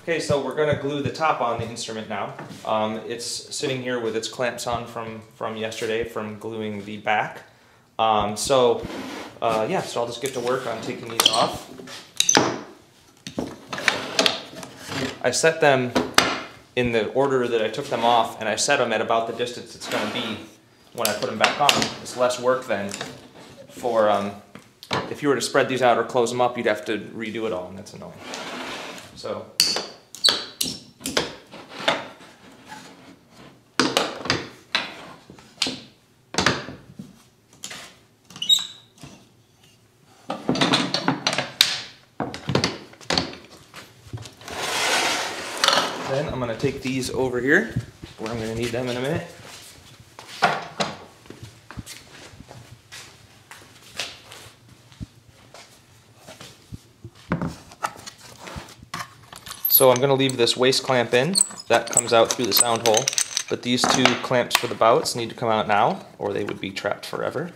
Okay, so we're going to glue the top on the instrument now. It's sitting here with its clamps on from yesterday from gluing the back. Yeah, so I'll just get to work on taking these off. I set them in the order that I took them off, and I set them at about the distance it's going to be when I put them back on. It's less work then for, if you were to spread these out or close them up, you'd have to redo it all, and that's annoying. So. Then I'm going to take these over here, where I'm going to need them in a minute. So I'm going to leave this waist clamp in. That comes out through the sound hole. But these two clamps for the bouts need to come out now, or they would be trapped forever.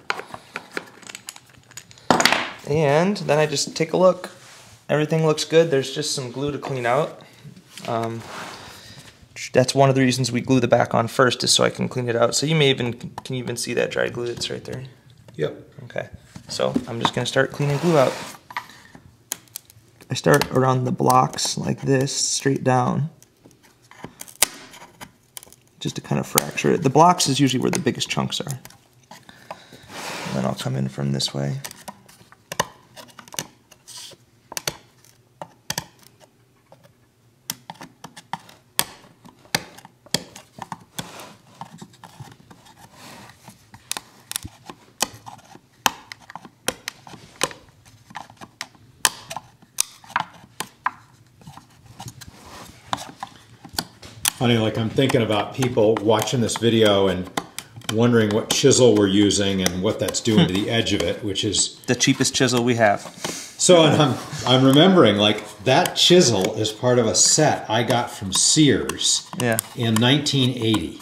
And then I just take a look. Everything looks good. There's just some glue to clean out. That's one of the reasons we glue the back on first, is so I can clean it out. So you may even, can you even see that dry glue that's right there? Yep. Okay, so I'm just going to start cleaning glue out. I start around the blocks like this, straight down, just to kind of fracture it. The blocks is usually where the biggest chunks are. And then I'll come in from this way. Funny, like I'm thinking about people watching this video and wondering what chisel we're using and what that's doing to the edge of it, which is the cheapest chisel we have. So I'm remembering, like, that chisel is part of a set I got from Sears in 1980.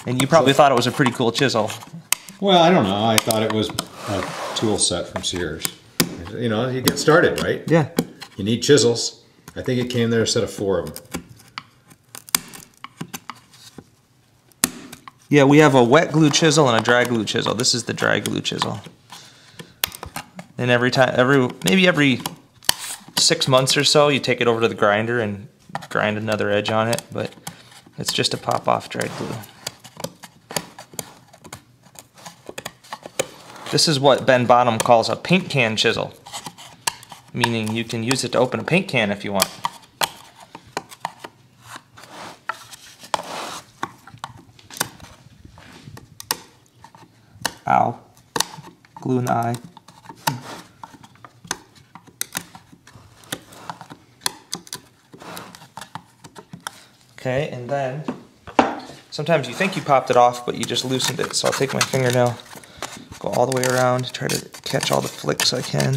And you probably thought it was a pretty cool chisel. Well, I don't know. I thought it was a tool set from Sears. You know, you get started, right? Yeah. You need chisels. I think it came there a set of 4 of them. Yeah, we have a wet glue chisel and a dry glue chisel. This is the dry glue chisel. And maybe every 6 months or so, you take it over to the grinder and grind another edge on it, but it's just a pop-off dry glue. This is what Ben Bonham calls a paint can chisel, meaning you can use it to open a paint can if you want. Ow. Glue in the eye. Okay, and then sometimes you think you popped it off, but you just loosened it. So I'll take my fingernail, go all the way around, try to catch all the flicks I can.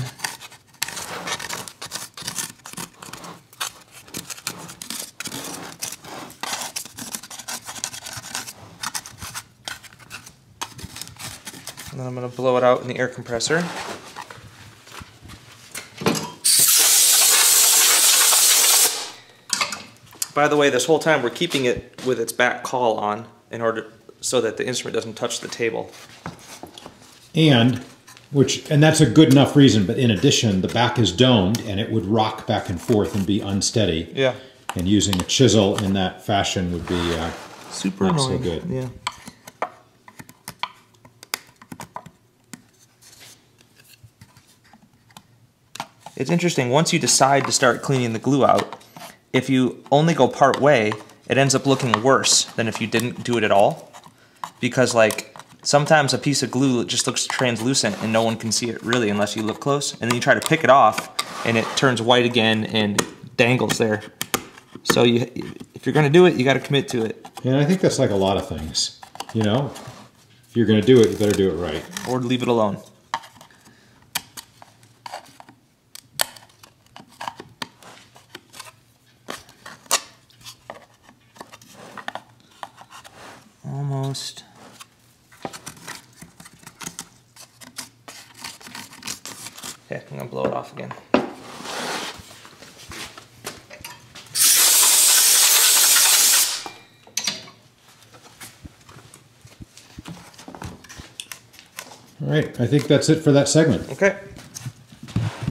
And then I'm going to blow it out in the air compressor. By the way, this whole time we're keeping it with its back caul on in order so that the instrument doesn't touch the table. And that's a good enough reason, but in addition, the back is domed and it would rock back and forth and be unsteady. Yeah. And using a chisel in that fashion would be super not annoying. So good. Yeah. It's interesting, once you decide to start cleaning the glue out, if you only go part way, it ends up looking worse than if you didn't do it at all. Because like, sometimes a piece of glue just looks translucent and no one can see it really unless you look close. And then you try to pick it off and it turns white again and dangles there. So if you're gonna do it, you gotta commit to it. And I think that's like a lot of things. You know, if you're gonna do it, you better do it right. Or leave it alone. Almost. Okay, I'm gonna blow it off again. All right, I think that's it for that segment. Okay.